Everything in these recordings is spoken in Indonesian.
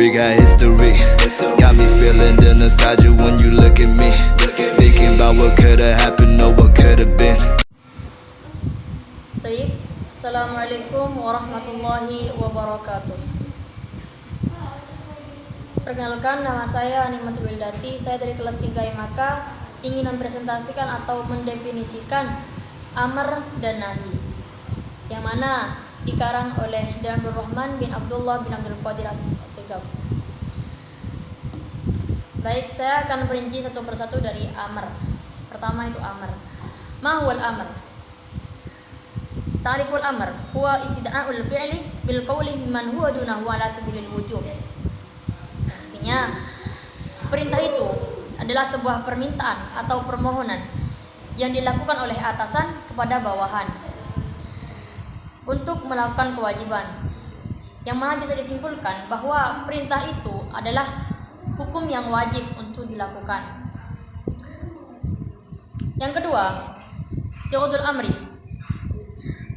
We got history. Got me feeling the nostalgia when you look at me. Thinking about what could've happened or what could've been. Baik, Assalamualaikum warahmatullahi wabarakatuh. Perkenalkan, nama saya Animatul Wildati. Saya dari kelas 3 IMAK ingin mempresentasikan atau mendefinisikan amr dan nahi, yang mana dikarang oleh Dan Abdul Rahman bin Abdullah bin Abdul Qadir As-Segaf. Baik, saya akan merinci satu persatu dari amr. Pertama itu amr. Ma huwal amr? Ta'riful amr huwa istida'ul fi'li bil qawli mimman huwa dunahu ala sabilil wujub. Artinya, perintah itu adalah sebuah permintaan atau permohonan yang dilakukan oleh atasan kepada bawahan untuk melakukan kewajiban, yang mana bisa disimpulkan bahwa perintah itu adalah hukum yang wajib untuk dilakukan. Yang kedua, sighatul amri.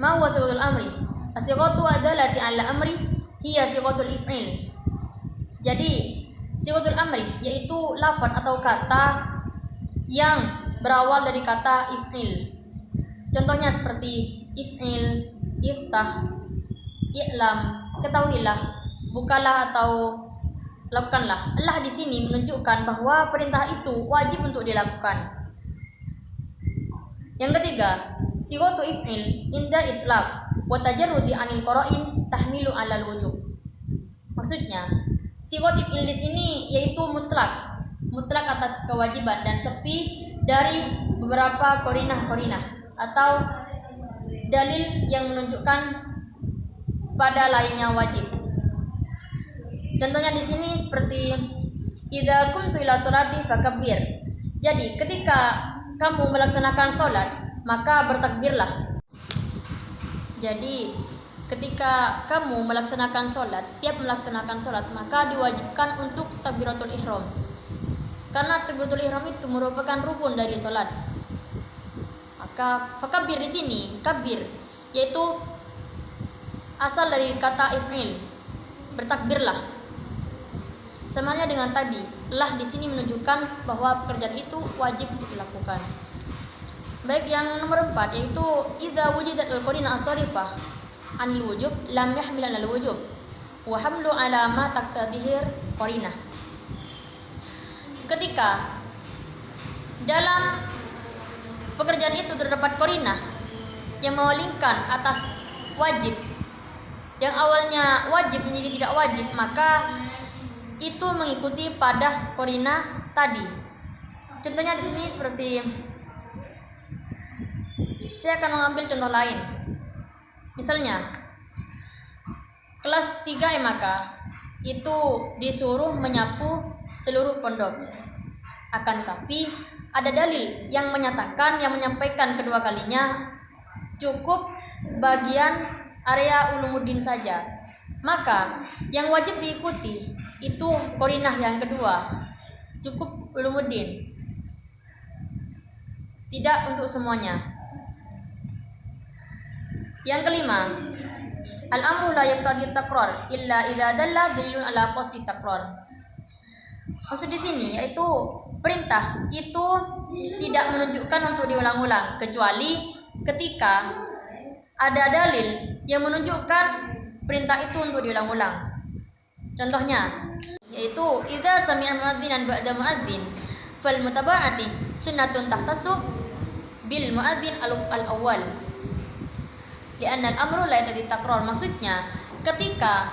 Ma huwa sighatul amri? As-sighatu adallati 'ala amri hiya sighatul if'il. Jadi, sighatul amri yaitu lafaz atau kata yang berawal dari kata if'il. Contohnya seperti if'il, iftah, i'lam, ketahuilah, bukalah atau lakukanlah. Allah di sini menunjukkan bahwa perintah itu wajib untuk dilakukan. Yang ketiga, sighatu if'il inda itlaq wa tajarrudi 'anil qara'in tahmilu 'alal wujub. Maksudnya, sighat if'il di sini yaitu mutlak atas kewajiban dan sepi dari beberapa qarinah atau dalil yang menunjukkan pada lainnya wajib. Contohnya di sini seperti idza qumtu ila sholati fakabbir. Jadi, ketika kamu melaksanakan sholat, maka bertakbirlah. Jadi, ketika kamu melaksanakan sholat, setiap melaksanakan sholat, maka diwajibkan untuk takbiratul ihram. Karena takbiratul ihram itu merupakan rukun dari sholat. Maka fakabir di sini, kabir, yaitu asal dari kata if'il, bertakbirlah. Sama halnya dengan tadi, lah di sini menunjukkan bahwa pekerjaan itu wajib untuk dilakukan. Baik, yang nomor 4 yaitu idza wujidat al-qarinah as-sarifah anil wujub lam yahmil 'alal wujub wa hamlu 'ala ma taqtadihir qarinah. Ketika dalam pekerjaan itu terdapat qarinah yang mewalingkan atas wajib, yang awalnya wajib menjadi tidak wajib, maka itu mengikuti pada qarinah tadi. Contohnya di sini seperti, saya akan mengambil contoh lain. Misalnya, kelas 3 IMAK itu disuruh menyapu seluruh pondok. Akan tetapi ada dalil yang menyatakan, yang menyampaikan kedua kalinya cukup bagian area ulumuddin saja. Maka yang wajib diikuti itu qarinah yang kedua, cukup ulumuddin, tidak untuk semuanya. Yang kelima, al-amru la yaqtadi takrar illa idza dalla dalilun ala qasdi takrar. Maksud di sini yaitu perintah itu tidak menunjukkan untuk diulang-ulang kecuali ketika ada dalil yang menunjukkan perintah itu untuk diulang-ulang. Contohnya yaitu idza sami'a mu'adzinan ba'da mu'adzin fal mutaba'ati sunnatun tahtassu bil mu'adzin al-awwal li'anna al-amru la yaqtadi takrar. Maksudnya, ketika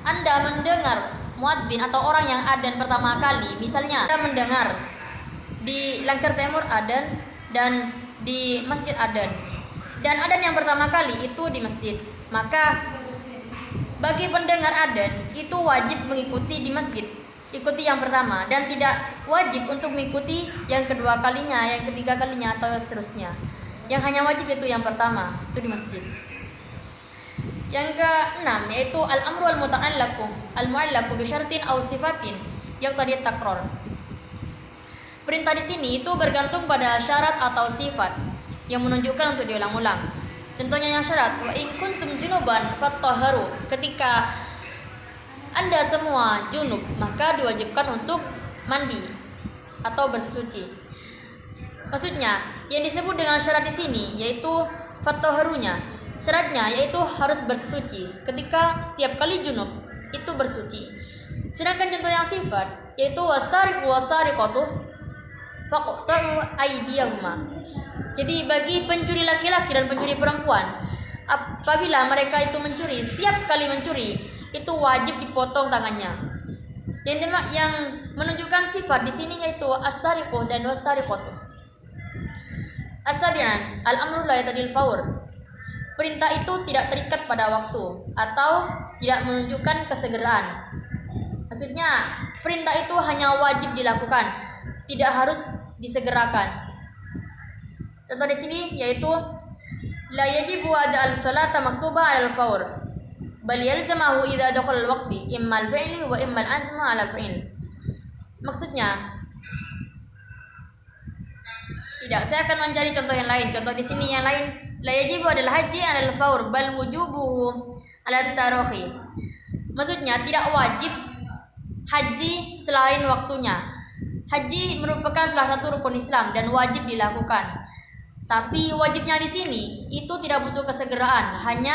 Anda mendengar muadzin atau orang yang adzan pertama kali, misalnya Anda mendengar di Langkar Timur adzan dan di masjid adzan, dan adzan yang pertama kali itu di masjid, maka bagi pendengar adzan itu wajib mengikuti di masjid, ikuti yang pertama, dan tidak wajib untuk mengikuti yang kedua kalinya, yang ketiga kalinya, atau seterusnya. Yang hanya wajib itu yang pertama, itu di masjid. Yang keenam yaitu al-amru al-mu'allaqu bi syartin aw sifatin yaqtadi takrar. Perintah di sini itu bergantung pada syarat atau sifat yang menunjukkan untuk diulang-ulang. Contohnya yang syarat, wa in kuntum junuban fattahharu. Ketika Anda semua junub, maka diwajibkan untuk mandi atau bersuci. Maksudnya, yang disebut dengan syarat di sini yaitu fattoharunya. Syaratnya yaitu harus bersuci. Ketika setiap kali junub itu bersuci. Sedangkan contoh yang sifat yaitu wasariqu wasariqatu faqta'u aydiyahuma. Jadi bagi pencuri laki-laki dan pencuri perempuan, apabila mereka itu mencuri, setiap kali mencuri itu wajib dipotong tangannya. Yang menunjukkan sifat di sini yaitu as-sariqu dan was-sariqatu. As-sabi'an, al-amru la yatadil faur. Perintah itu tidak terikat pada waktu atau tidak menunjukkan kesegeraan. Maksudnya, perintah itu hanya wajib dilakukan, tidak harus disegerakan. Contoh di sini yaitu la yajibu ada al-salata maktuba al faur bal yalzamahu idza dakhala al-waqti imma al-fi'li wa imma al-azma ala al-fi'l. Maksudnya tidak, saya akan mencari contoh yang lain. Contoh di sini yang lain, la yajibu adalah haji ala al-faur bal wujubuhu ala tarohi. Maksudnya tidak wajib haji selain waktunya. Haji merupakan salah satu rukun Islam dan wajib dilakukan. Tapi wajibnya di sini itu tidak butuh kesegeraan, hanya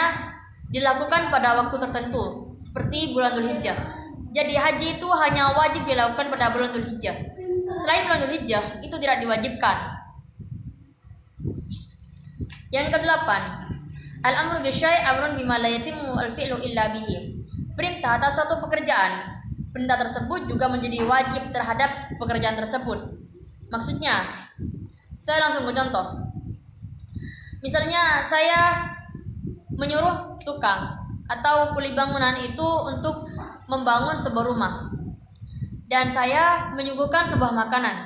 dilakukan pada waktu tertentu, seperti bulan Dzulhijjah. Jadi haji itu hanya wajib dilakukan pada bulan Dzulhijjah. Selain bulan Dzulhijjah itu tidak diwajibkan. Yang kedelapan, al-amru bisyai' amrun bima la yatimmu al-fi'lu illa bihi. Perintah atas suatu pekerjaan, perintah tersebut juga menjadi wajib terhadap pekerjaan tersebut. Maksudnya, saya langsung ke contoh. Misalnya saya menyuruh tukang atau kuli bangunan itu untuk membangun sebuah rumah, dan saya menyuguhkan sebuah makanan.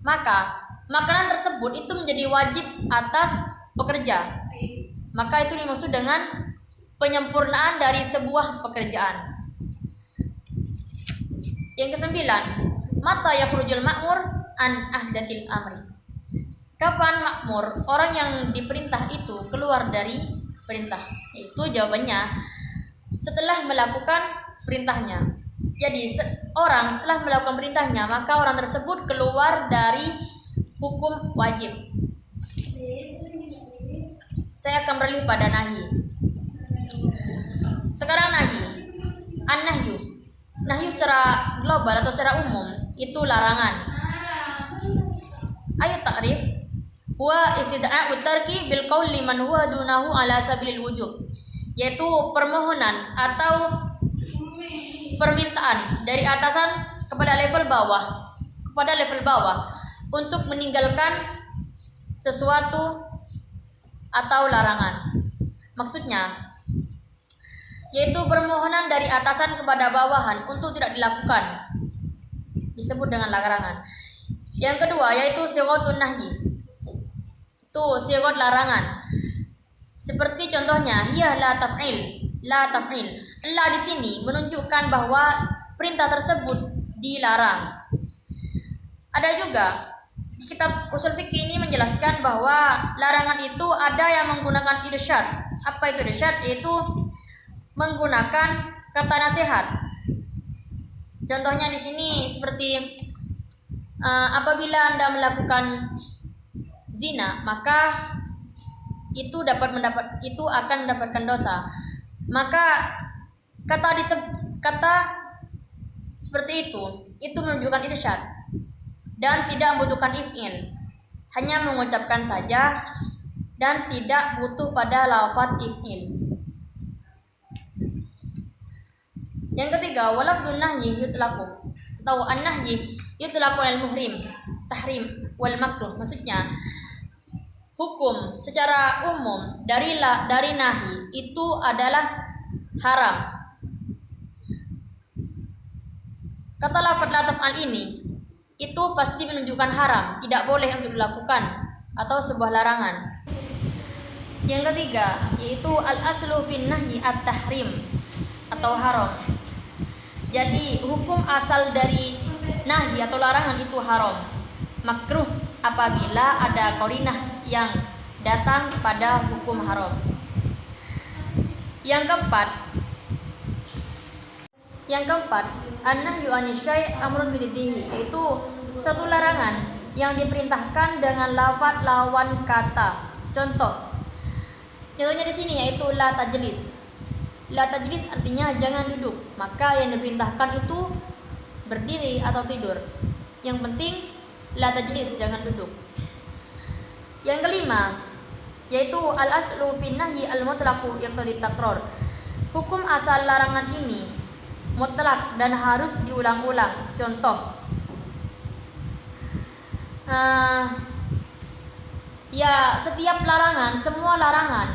Maka makanan tersebut itu menjadi wajib atas pekerja. Maka itu dimaksud dengan penyempurnaan dari sebuah pekerjaan. Yang kesembilan, mata yakhrujul ma'mur an ahdatil amri. Kapan makmur, orang yang diperintah itu keluar dari perintah? Itu jawabannya setelah melakukan perintahnya. Jadi orang setelah melakukan perintahnya, maka orang tersebut keluar dari hukum wajib. Saya akan beralih pada nahi. Sekarang nahi. An-nahyu. Nahyu secara global atau secara umum itu larangan. Ayo takrif. Huwa istida'u tarki bil qauli man huwa dunahu ala sabilil wujub. Yaitu permohonan atau permintaan dari atasan kepada level bawah untuk meninggalkan sesuatu atau larangan. Maksudnya yaitu permohonan dari atasan kepada bawahan untuk tidak dilakukan, disebut dengan larangan. Yang kedua yaitu sighatun nahyi. Itu sighat larangan. Seperti contohnya hiya la taf'il. La di sini menunjukkan bahwa perintah tersebut dilarang. Ada juga di kitab usul fikih ini menjelaskan bahwa larangan itu ada yang menggunakan irsyad. Apa itu irsyad? Yaitu menggunakan kata nasihat. Contohnya di sini seperti apabila Anda melakukan zina, maka itu akan mendapatkan dosa. Maka kata seperti itu menunjukkan irsyad dan tidak membutuhkan if'il, hanya mengucapkan saja dan tidak butuh pada lafaz if'il. Yang ketiga, walafdun nahyi yutlaqu atau an-nahyi yutlaqu al-muhrim, tahrim wal makruh. Maksudnya hukum secara umum dari nahi itu adalah haram. Kata lafaz la taf'al ini itu pasti menunjukkan haram, tidak boleh untuk dilakukan atau sebuah larangan. Yang ketiga yaitu al-aslu fin nahyi at-tahrim atau haram. Jadi hukum asal dari nahi atau larangan itu haram, makruh apabila ada qarinah yang datang pada hukum haram. Yang keempat, Yang keempat, an-nahyu anisyai amrun bididdihi, yaitu suatu larangan yang diperintahkan dengan lafaz lawan kata. Contohnya di sini yaitu la tajlis. La tajlis artinya jangan duduk, maka yang diperintahkan itu berdiri atau tidur. Yang penting la tajlis, jangan duduk. Yang kelima, yaitu al-aslu fin nahyi al-mutlaqu yaqtadi takror. Hukum asal larangan ini mutlak dan harus diulang-ulang. Contoh, ya setiap larangan, semua larangan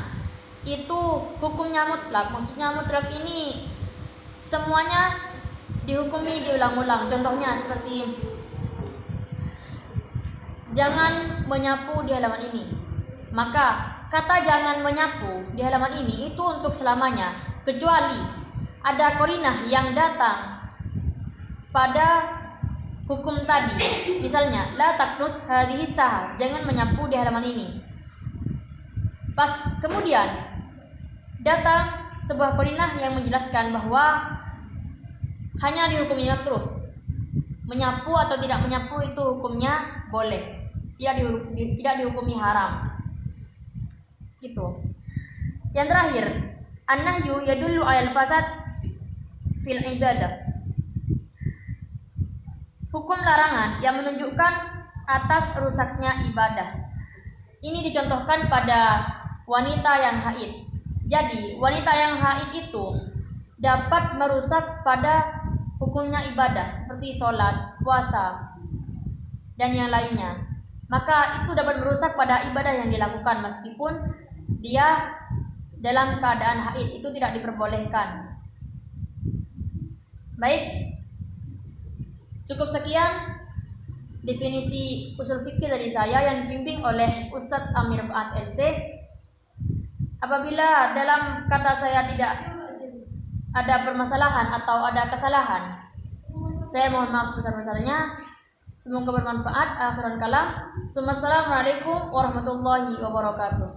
itu hukumnya mutlak. Maksudnya mutlak ini semuanya dihukumi diulang-ulang. Contohnya seperti jangan menyapu di halaman ini. Maka kata jangan menyapu di halaman ini itu untuk selamanya, kecuali ada qarinah yang datang pada hukum tadi. Misalnya la taknus hadhihi saha, jangan menyapu di halaman ini. Pas kemudian datang sebuah qarinah yang menjelaskan bahwa hanya dihukumi makruh. Menyapu atau tidak menyapu itu hukumnya boleh, tidak dihukumi haram. Gitu. Yang terakhir, an-nahyu yadullu 'alal fasad fil ibadah. Hukum larangan yang menunjukkan atas rusaknya ibadah. Ini dicontohkan pada wanita yang haid. Jadi, wanita yang haid itu dapat merusak pada hukumnya ibadah seperti sholat, puasa, dan yang lainnya. Maka itu dapat merusak pada ibadah yang dilakukan meskipun dia dalam keadaan haid, itu tidak diperbolehkan. Baik, cukup sekian definisi usul fikih dari saya yang dibimbing oleh Ustadz Amir Fuad LC. Apabila dalam kata saya tidak ada permasalahan atau ada kesalahan, saya mohon maaf sebesar-besarnya. Semoga bermanfaat. Akhiran kalam. Assalamualaikum warahmatullahi wabarakatuh.